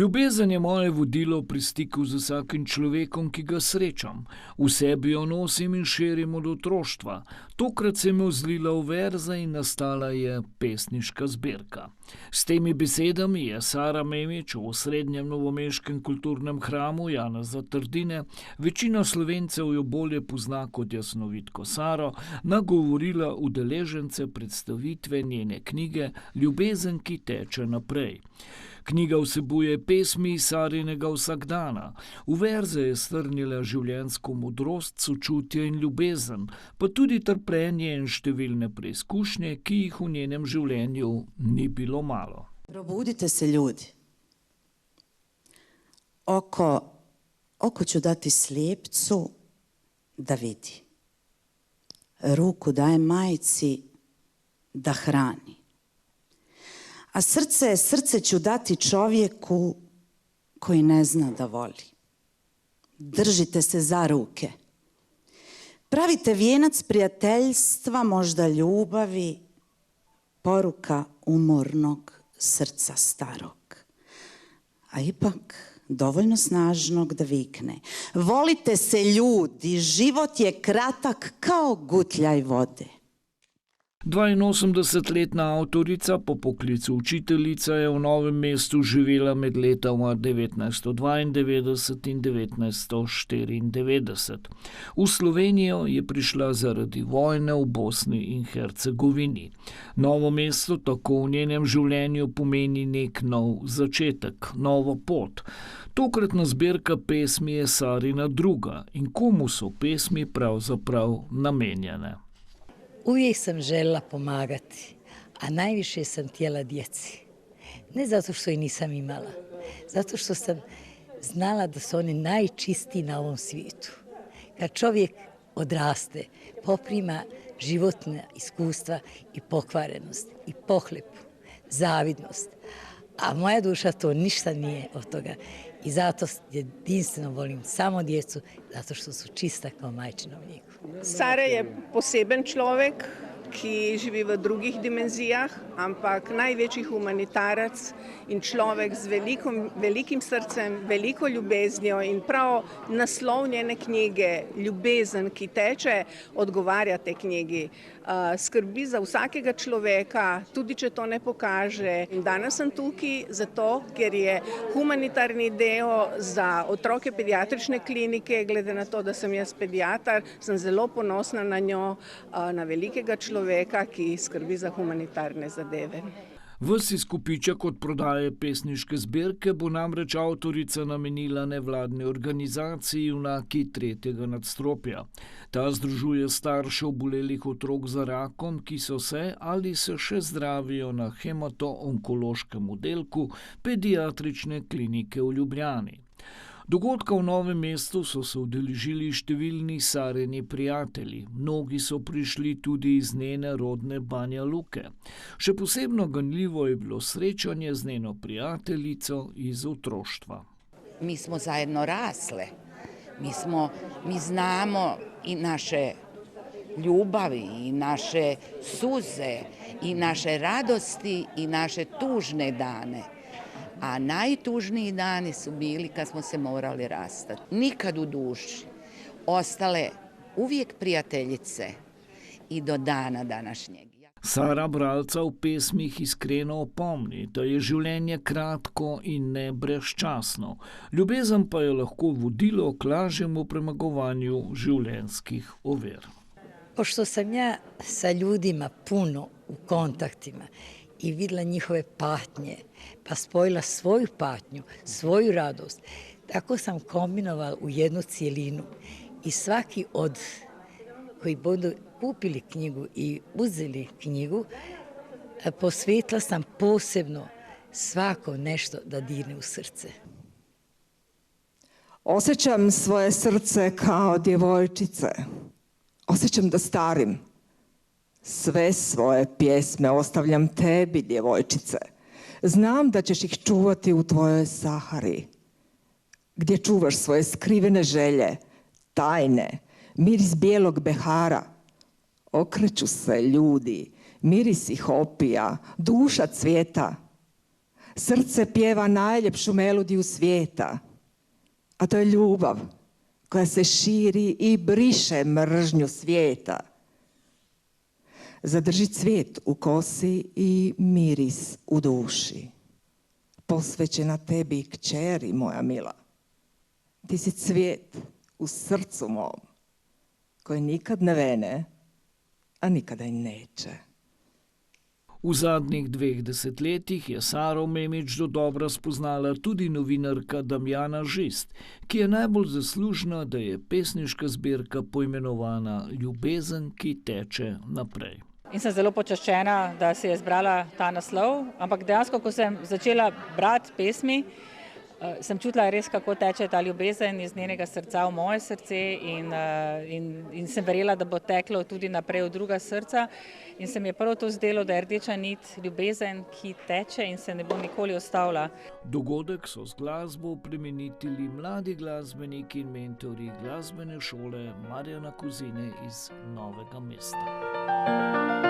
Ljubezen je moje vodilo pri stiku z vsakim človekom, ki ga srečam. V sebi jo nosim in širim od otroštva. Tokrat se mi zlila v verze in nastala je pesniška zbirka. S temi besedami je Sara Memić v osrednjem novomeškem kulturnem hramu Janeza Trdine, večina Slovencev jo bolje pozna kot jasnovitko Saro, nagovorila udeležence predstavitve njene knjige Ljubezen, ki teče naprej. Knjiga vsebuje pesmi Sarinega vsakdana. V verze je strnila življenjsko modrost, sočutje in ljubezen, pa tudi trpljenje in številne preizkušnje, ki jih v njenem življenju ni bilo malo. Probudite se, ljudi. Oko ću dati slijepcu da vidi. Ruku dajem majci da hrani. A srce ću dati čovjeku koji ne zna da voli. Držite se za ruke. Pravite vijenac prijateljstva, možda ljubavi, poruka umornog srca starog. A ipak dovoljno snažnog da vikne. Volite se, ljudi, život je kratak kao gutljaj vode. 82-letna avtorica, po poklicu učiteljica, je v Novem mestu živela med letoma 1992 in 1994. V Slovenijo je prišla zaradi vojne v Bosni in Hercegovini. Novo mesto tako v njenem življenju pomeni nek nov začetek, novo pot. Tokratna zbirka pesmi je Sarina druga in komu so pesmi pravzaprav namenjene. Uvijek sam željela pomagati, a najviše sam htjela djeci. Ne zato što ih nisam imala, zato što sam znala da su oni najčistiji na ovom svijetu. Kad čovjek odraste, poprima životna iskustva i pokvarenost, i pohlepu, zavidnost. A moja duša to ništa nije od toga. I zato jedinstveno volim samo djecu, zato što su čista kao majčino mlijeko. Sara je poseben človek, ki živi v drugih dimenzijah, ampak največji humanitarac in človek z velikim srcem, veliko ljubeznijo in prav naslov njene knjige Ljubezen, ki teče, odgovarja tej knjigi. Skrbi za vsakega človeka, tudi če to ne pokaže. In danes sem tukaj zato, ker je humanitarni del za otroke pediatrične klinike, glede na to, da sem jaz pediatar, sem zelo ponosna na njo, na velikega človeka, ki skrbi za humanitarne zadeve. Ves izkupiček od prodaje pesniške zbirke bo namreč avtorica namenila nevladni organizaciji Junaki tretjega nadstropja. Ta združuje starše obolelih otrok za rakom, ki so se ali se še zdravijo na hemato-onkološkem oddelku pediatrične klinike v Ljubljani. Dogodka v Novem mestu so se udeležili številni Sarini prijatelji. Mnogi so prišli tudi iz njene rodne Banja Luke. Še posebno ganljivo je bilo srečanje z njeno prijateljico iz otroštva. Mi smo zajedno rasle. Mi znamo i naše ljubavi, i naše suze, i naše radosti, i naše tužne dane. A najtužniji dani su bili kad smo se morali rastati. Nikad u duši. Ostale uvijek prijateljice i do dana današnjeg. Sara bralca v pesmih iskreno opomni, da je življenje kratko in ne brezčasno. Ljubezen pa je lahko vodilo k lažjemu premagovanju življenjskih ovir. Pošto sam ja sa ljudima puno u kontaktima i vidjela njihove patnje, pa spojila svoju patnju, svoju radost. Tako sam kombinovala u jednu cijelinu i svaki od koji budu kupili knjigu i uzeli knjigu, posvetila sam posebno svako nešto da dirne u srce. Osjećam svoje srce kao djevojčice. Osjećam da starim. Sve svoje pjesme ostavljam tebi, djevojčice. Znam da ćeš ih čuvati u tvojoj Sahari, gdje čuvaš svoje skrivene želje, tajne, miris bijelog behara. Okreću se ljudi, miris ih opija, duša cvijeta. Srce pjeva najljepšu melodiju svijeta, a to je ljubav koja se širi i briše mržnju svijeta. Zadrži cvijet u kosi i miris u duši. Posvećena tebi, kćeri moja mila. Ti si cvijet u srcu mom, koji nikad ne vene, a nikada i neće. V zadnjih 2 desetletjih je Saro Memić dodobra spoznala tudi novinarka Damjana Žist, ki je najbolj zaslužna, da je pesniška zbirka poimenovana Ljubezen, ki teče naprej. In sem zelo počaščena, da si je izbrala ta naslov, ampak dejansko, ko sem začela brati pesmi, sem čutila res, kako teče ta ljubezen iz njenega srca v moje srce in sem verjela, da bo teklo tudi naprej v druga srca. In se mi je prav to zdelo, da je rdeča nit ljubezen, ki teče in se ne bo nikoli ustavila. Dogodek so z glasbo plemenitili mladi glasbeniki in mentori glasbene šole Marjana Kozine iz Novega mesta.